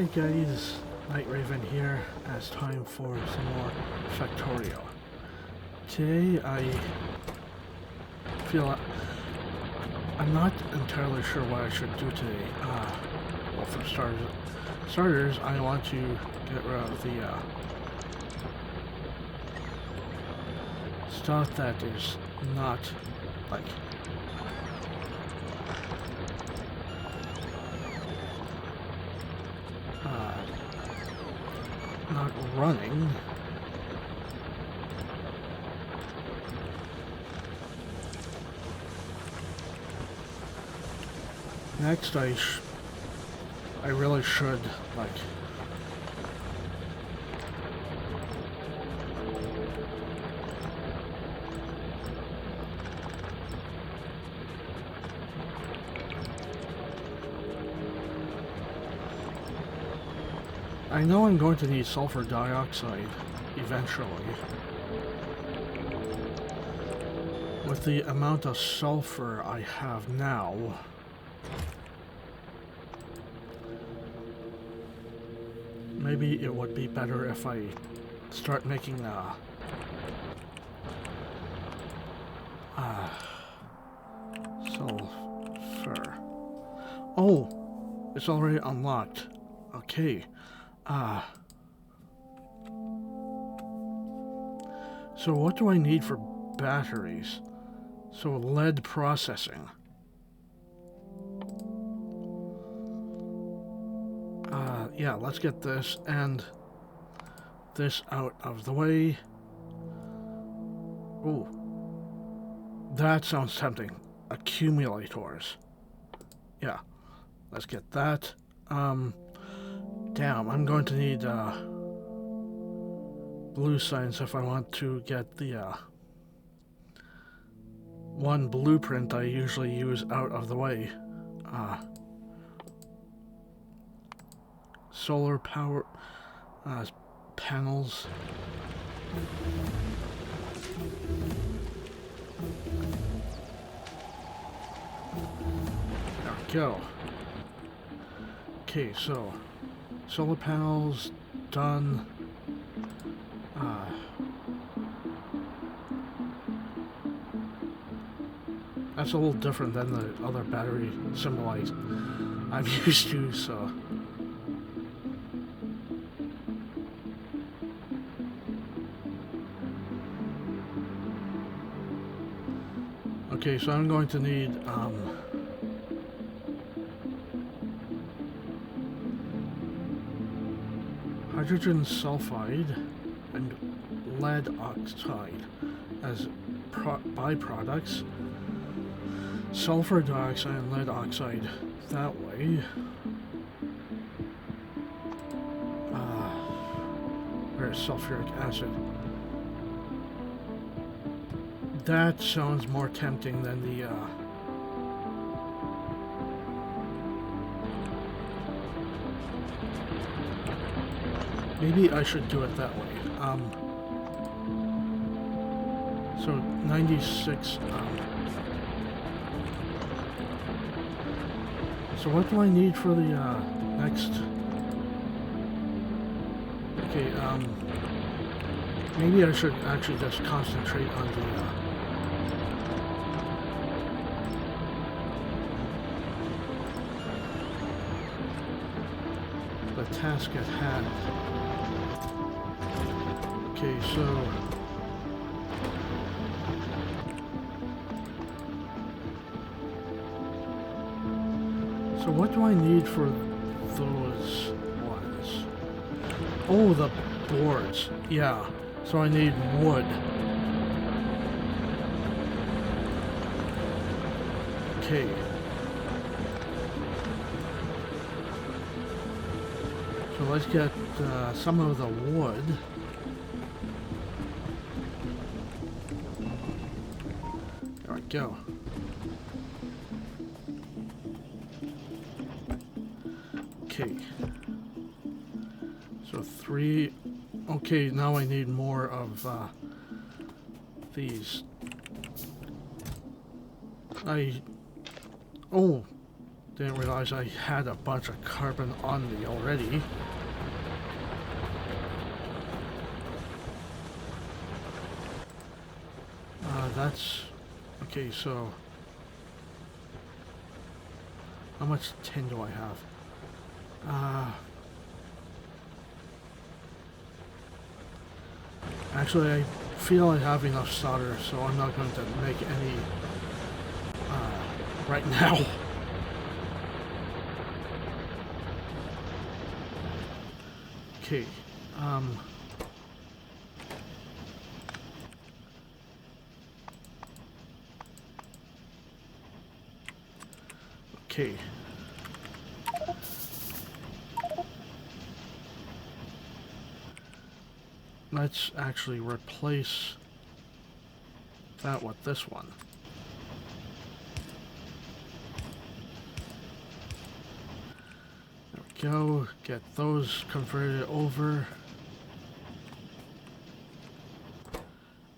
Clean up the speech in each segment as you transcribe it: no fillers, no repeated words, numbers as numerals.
Hey guys, Night Raven here, as time for some more Factorio. Today I feel I'm not entirely sure what I should do today. Well, for starters, I want to get rid of the stuff that is not like not running. Next, I really should like I know I'm going to need sulfur dioxide eventually. With the amount of sulfur I have now, maybe it would be better if I start making sulfur. Oh, it's already unlocked. Okay. So what do I need for batteries? So lead processing. Yeah, let's get this and this out of the way. Ooh. That sounds tempting. Accumulators. Yeah, let's get that. Damn, I'm going to need blue signs if I want to get the one blueprint I usually use out of the way. Solar power panels. There we go. Okay, so solar panels done. That's a little different than the other battery symbol I'm used to, so. Okay, so I'm going to need hydrogen sulfide and lead oxide as byproducts. Sulfur dioxide and lead oxide that way. Where's sulfuric acid? That sounds more tempting than the maybe I should do it that way. So 96. So what do I need for the next? Okay, maybe I should actually just concentrate on the task at hand. Okay, so what do I need for those ones? Oh, the boards. Yeah. So I need wood. Okay. So let's get some of the wood. There we go. Okay. So 3. Okay, now I need more of these. Didn't realize I had a bunch of carbon on me already. That's... Okay, so... How much tin do I have? Actually, I feel I have enough solder, so I'm not going to make any right now. Okay, okay. Let's actually replace that with this one. There we go. Get those converted over.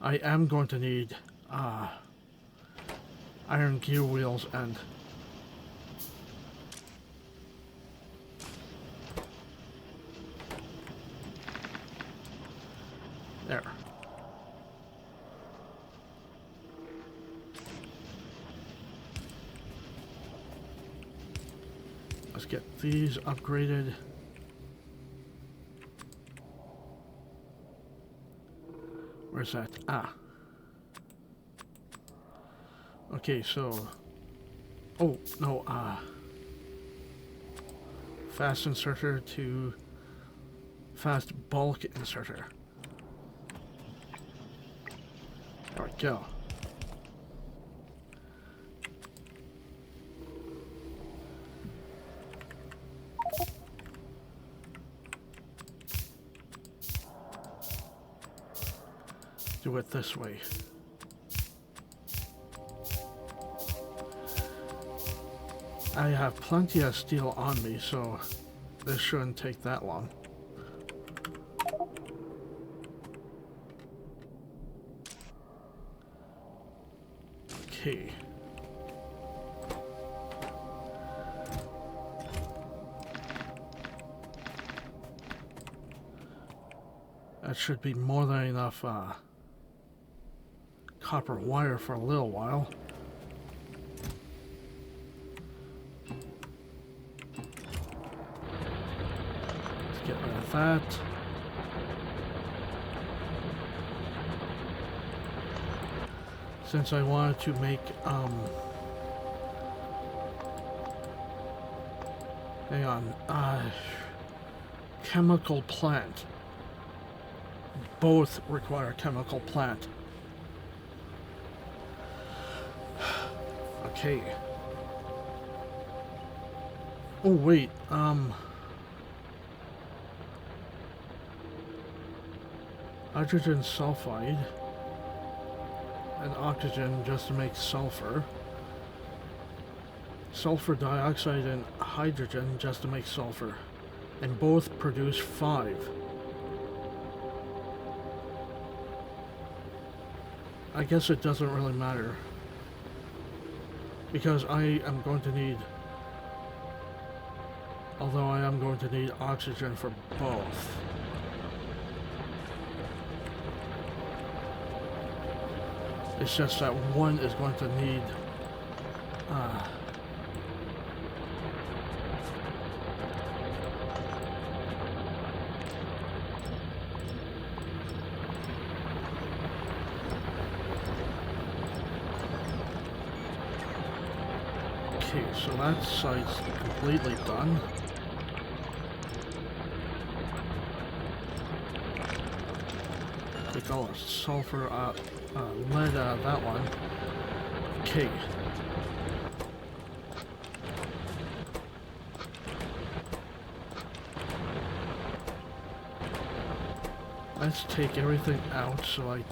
I am going to need iron gear wheels and there. Let's get these upgraded. Where's that? Ah. Okay, so... Oh, no, fast inserter to fast bulk inserter. There we go. Do it this way. I have plenty of steel on me, so this shouldn't take that long. Okay. That should be more than enough copper wire for a little while. Let's get rid of that. Since I wanted to make hang on, chemical plant. Both require chemical plant. Okay. Oh wait, hydrogen sulfide and oxygen just to make sulfur. Sulfur dioxide and hydrogen just to make sulfur. And both produce 5. I guess it doesn't really matter. Because I am going to need... Although I am going to need oxygen for both. It's just that one is going to need... Okay, so that site's completely done. Take all the sulfur lead out of that one. Okay. Let's take everything out so I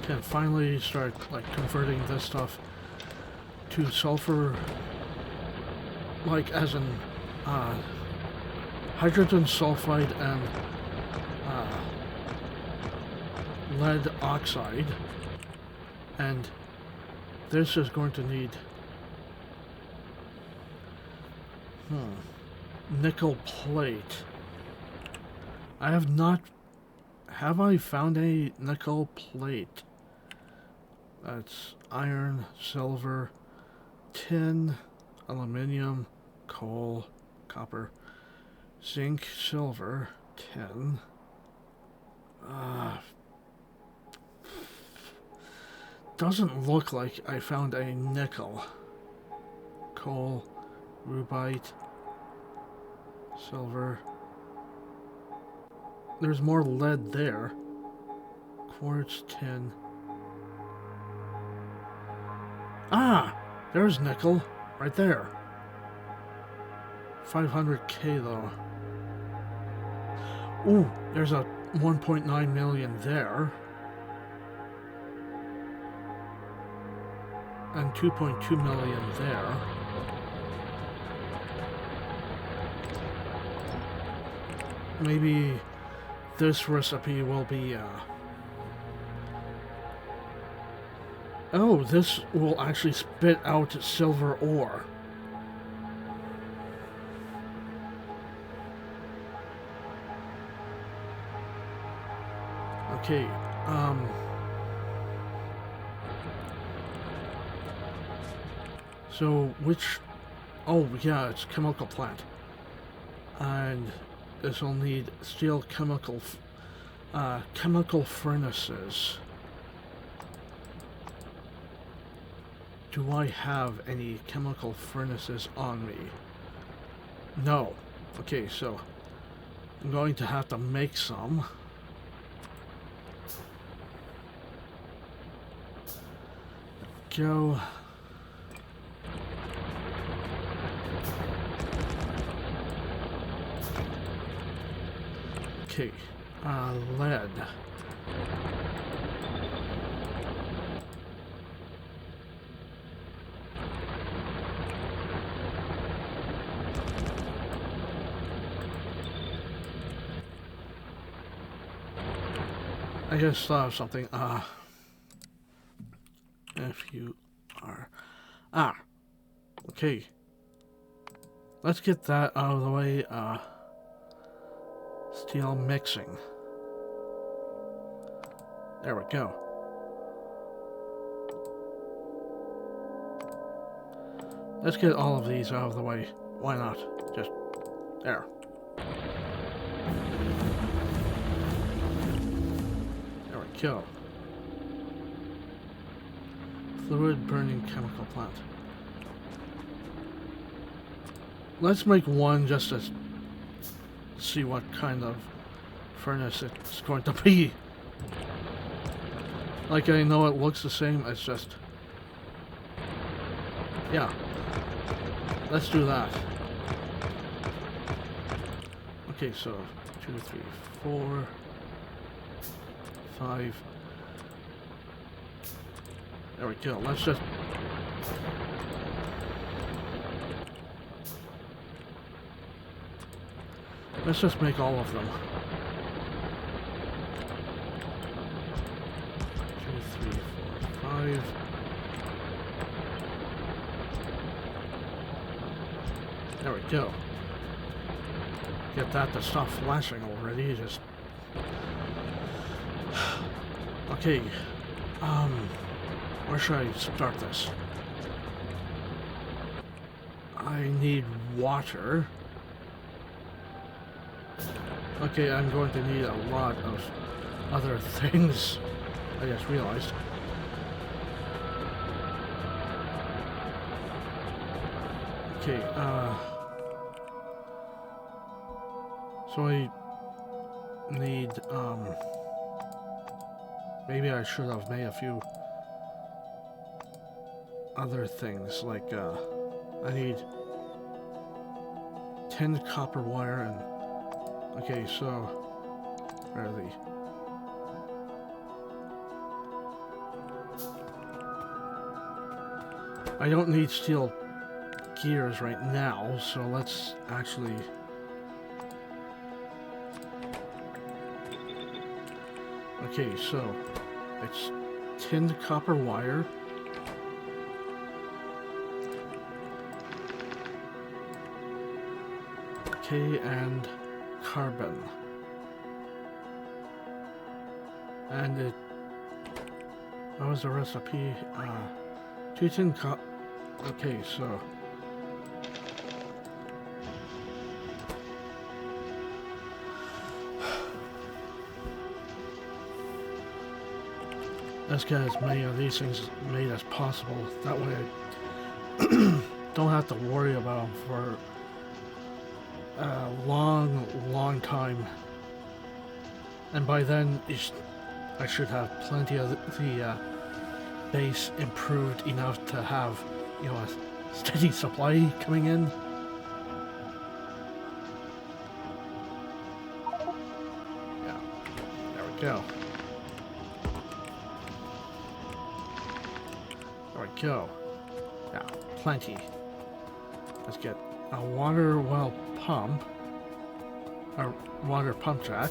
can finally start like converting this stuff to sulfur, like as in hydrogen sulfide and lead oxide, and this is going to need nickel plate. I have not... Have I found a nickel plate? That's iron, silver, tin, aluminum, coal, copper, zinc, silver, tin. Doesn't look like I found a nickel. Coal, rubite, silver. There's more lead there. Quartz, tin. Ah! There's nickel. Right there. 500k though. Ooh, there's a 1.9 million there. And 2.2 million there. Maybe this recipe will be, oh, this will actually spit out silver ore. Okay, so which... Oh, yeah, it's chemical plant. And this will need steel chemical furnaces. Do I have any chemical furnaces on me? No. Okay, so I'm going to have to make some. Go. Okay, lead. I just thought of something. If you are... okay. Let's get that out of the way. Steel mixing. There we go. Let's get all of these out of the way. Why not? Just there. There we go. Fluid burning chemical plant. Let's make one just to see what kind of furnace it's going to be. Like, I know it looks the same, it's just... yeah. Let's do that. Okay, so 2, 3, 4, 5. There we go. Let's just... let's just make all of them. 2, 3, 4, 5. There we go. Get that to stop flashing already. Just... okay. Where should I start this? I need water. Okay, I'm going to need a lot of other things. I just realized. Okay, so I need, maybe I should have made a few other things, like, I need 10 copper wire and, okay, so, where are they? I don't need steel gears right now, so let's actually... Okay, so it's tinned copper wire. Okay, and carbon. And it... What was the recipe? 2 tin copper... Okay, so... Let's get as many of these things made as possible. That way I don't have to worry about them for a long time. And by then, I should have plenty of the base improved enough to have, you know, a steady supply coming in. Yeah, there we go. There we go. Yeah, plenty. Let's get a water well pump. A water pump jack.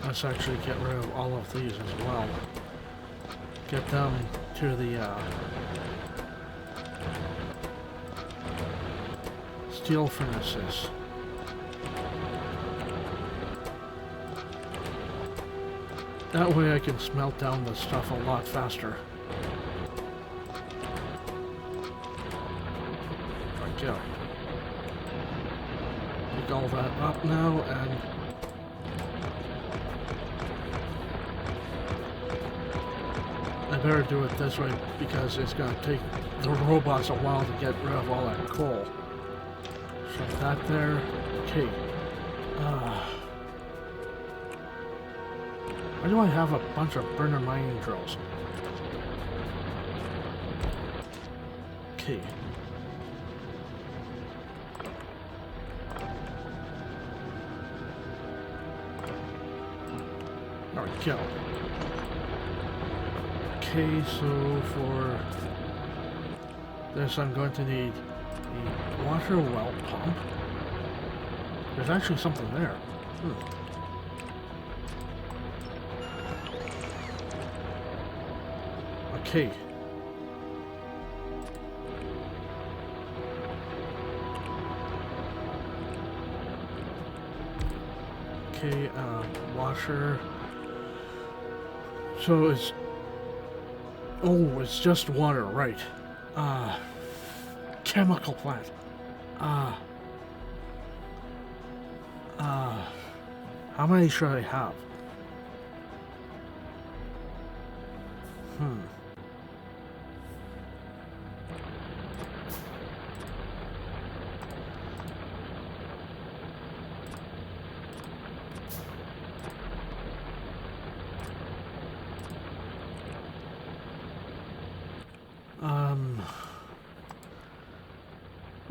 Let's actually get rid of all of these as well. Get them to the steel furnaces. That way I can smelt down the stuff a lot faster. There we go. Pick all that up now and I better do it this way because it's going to take the robots a while to get rid of all that coal. Shove that there. Okay. Why do I have a bunch of burner mining drills? Okay. There we go. Okay, so for this I'm going to need a water well pump. There's actually something there. Okay. Okay, washer. So it's... Oh, it's just water, right. Chemical plant. How many should I have?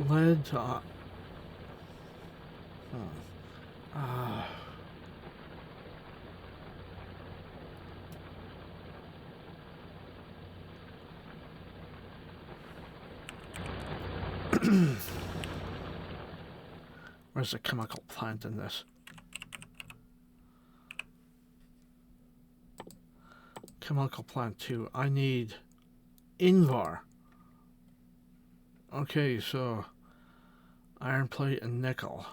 Lead to... Where's the chemical plant in this? Chemical plant 2. I need Invar. Okay, so iron plate and nickel.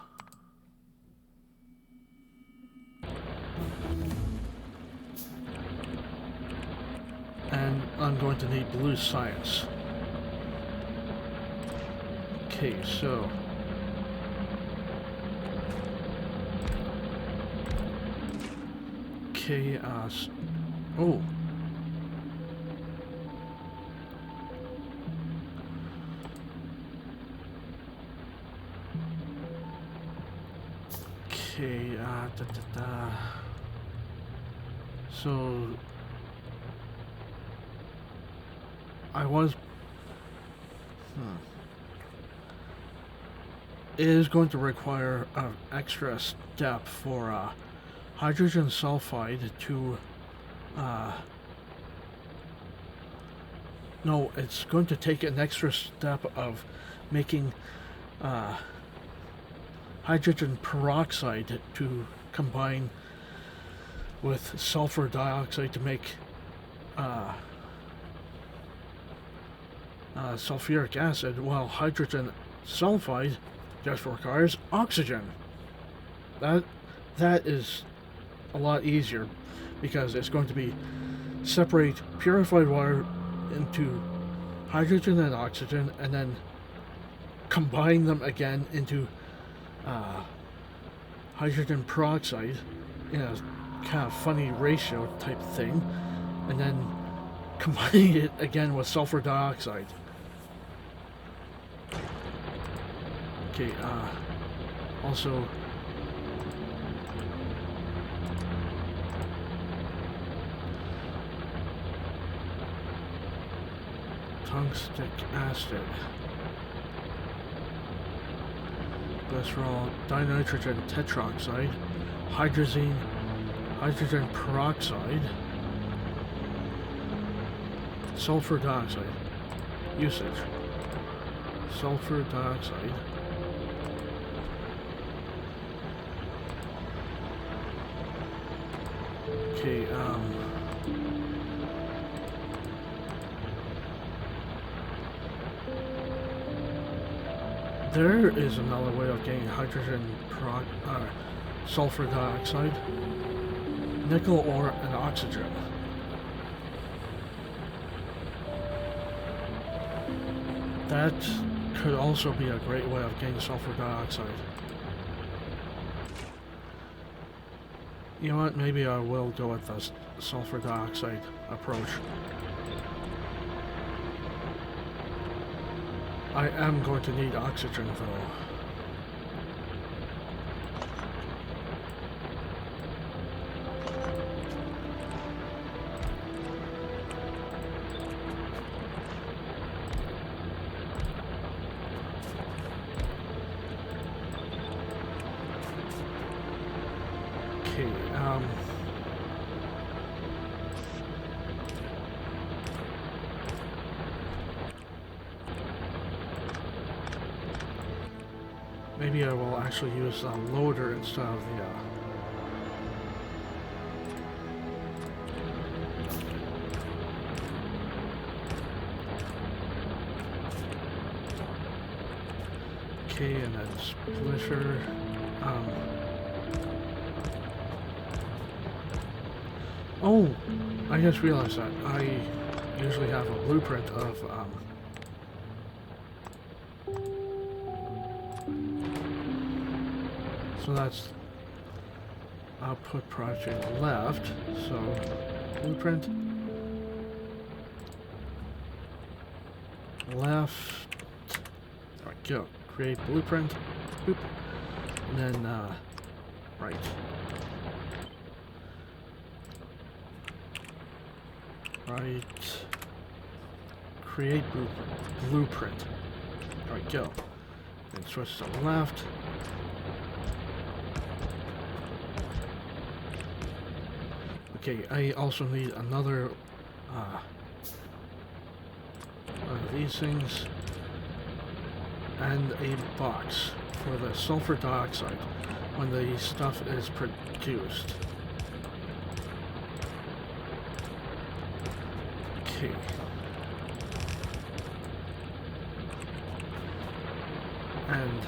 And I'm going to need blue science. Okay, so okay, oh. Okay, So I was is going to require an extra step for hydrogen sulfide to no, it's going to take an extra step of making hydrogen peroxide to combine with sulfur dioxide to make sulfuric acid, while hydrogen sulfide just requires oxygen. That is a lot easier because it's going to be separate purified water into hydrogen and oxygen and then combine them again into hydrogen peroxide in a kind of funny ratio type thing, and then combining it again with sulfur dioxide. Okay, also tungstic acid, glycerol, dinitrogen tetroxide, hydrazine, hydrogen peroxide, sulfur dioxide. Usage. Sulfur dioxide. Okay, there is another way of getting hydrogen sulfur dioxide, nickel ore, and oxygen. That could also be a great way of getting sulfur dioxide. You know what, maybe I will go with the sulfur dioxide approach. I am going to need oxygen though. Okay, maybe I will actually use a loader instead of the okay, and then splitter. Oh, I just realized that I usually have a blueprint of so that's output project left, so blueprint left, there we go, create blueprint, boop, and then right. Right, create blueprint, there we go, and switch to the left. Okay, I also need another one of these things and a box for the sulfur dioxide when the stuff is produced. Okay. And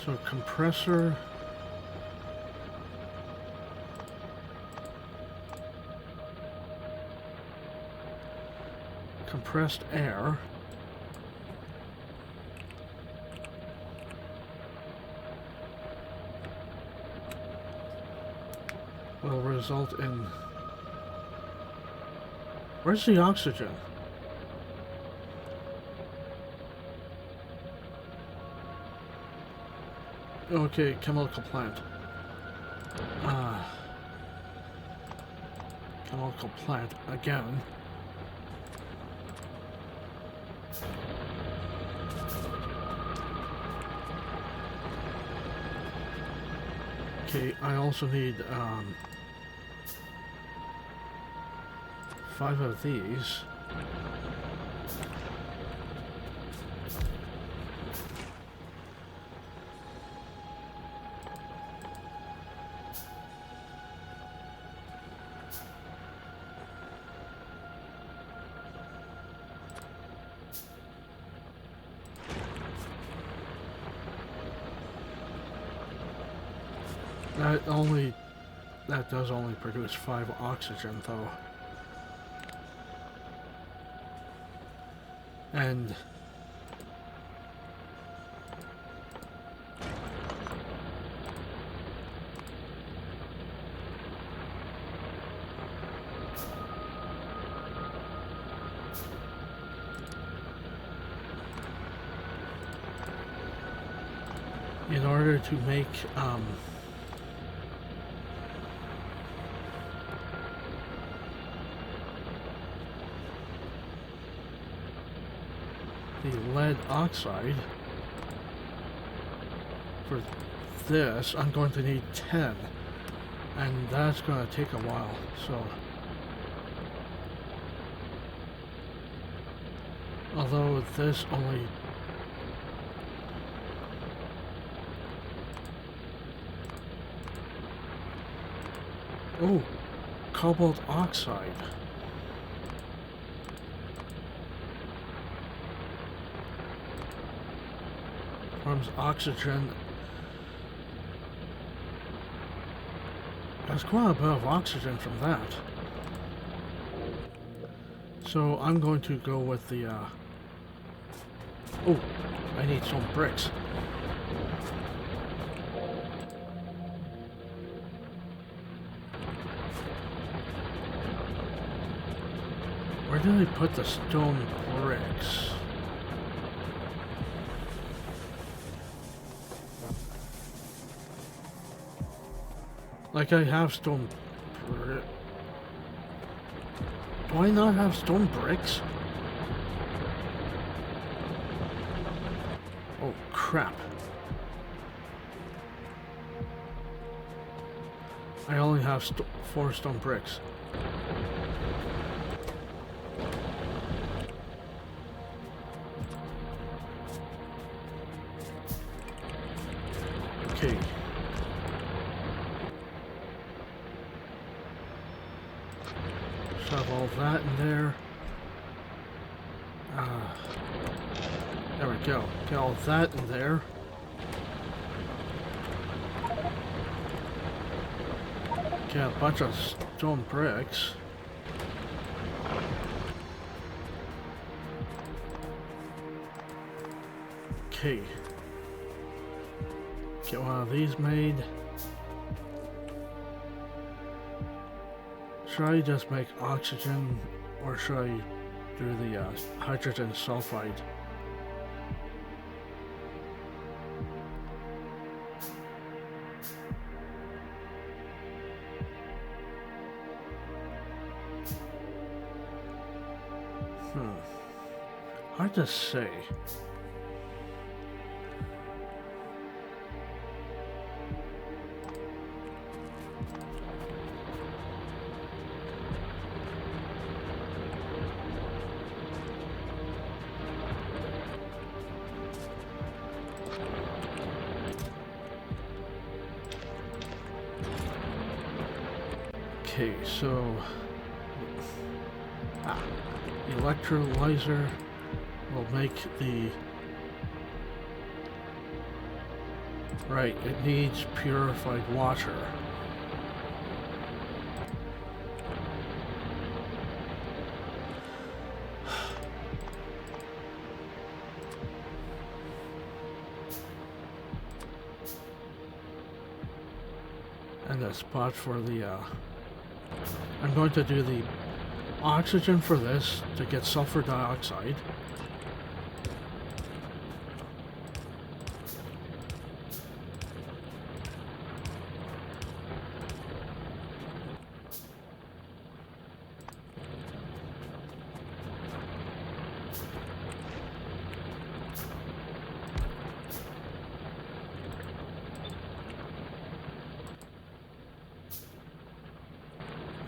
so compressor, compressed air, will result in, where's the oxygen? Okay, chemical plant. chemical plant again. Okay, I also need 5 of these. That does only produce 5 oxygen though. And in order to make the lead oxide for this, I'm going to need 10, and that's going to take a while, so although this only cobalt oxide. Forms oxygen. There's quite a bit of oxygen from that. So I'm going to go with the oh, I need some bricks. Where did I put the stone bricks? Like I have stone bricks. Do I not have stone bricks? Oh crap. I only have 4 stone bricks. Okay. Shove all that in there. There we go. Get all that in there. Get a bunch of stone bricks. Okay. Get one of these made. Should I just make oxygen, or should I do the hydrogen sulfide? Hard to say. Okay, so electrolyzer will make the right. It needs purified water. And a spot for the I'm going to do the oxygen for this to get sulfur dioxide.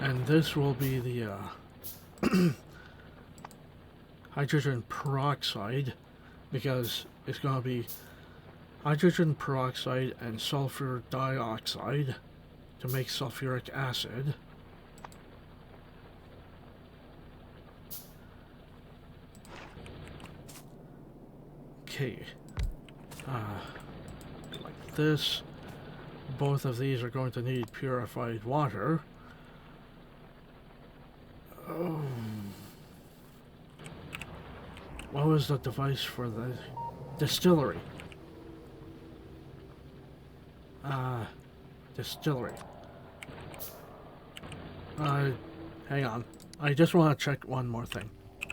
And this will be the hydrogen peroxide, because it's going to be hydrogen peroxide and sulfur dioxide to make sulfuric acid. Okay, like this. Both of these are going to need purified water. Oh. What was the device for the distillery? Distillery. Hang on. I just want to check one more thing.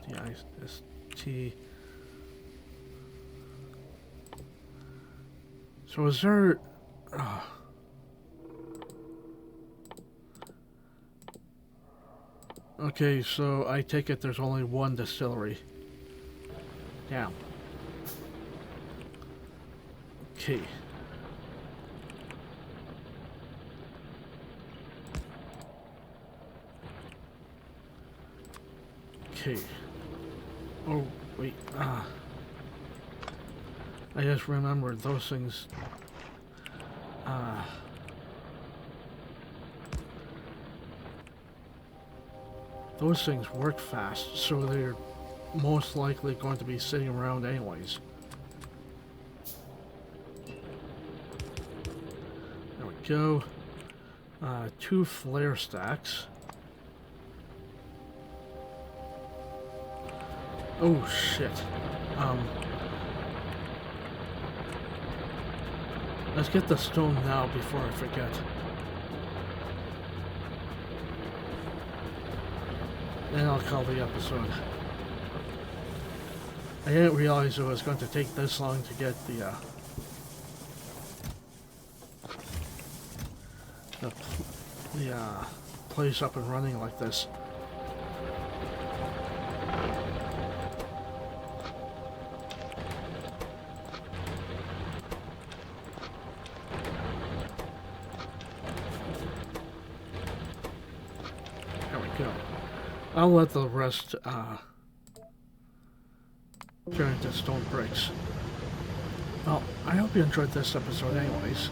D-I-S-T. So is there... Okay, so I take it there's only one distillery. Damn. Okay. Okay. Oh, wait. I just remembered those things. Those things work fast, so they're most likely going to be sitting around anyways. There we go. 2 flare stacks. Oh shit. Let's get the stone now before I forget. Then I'll call the episode. I didn't realize it was going to take this long to get the place up and running like this. There we go. I'll let the rest turn into stone bricks. Well, I hope you enjoyed this episode anyways.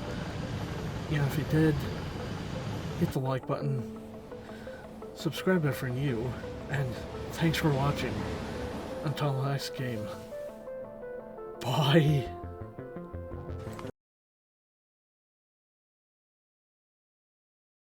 Yeah, if you did, hit the like button, subscribe if you're new, and thanks for watching. Until the next game. Bye!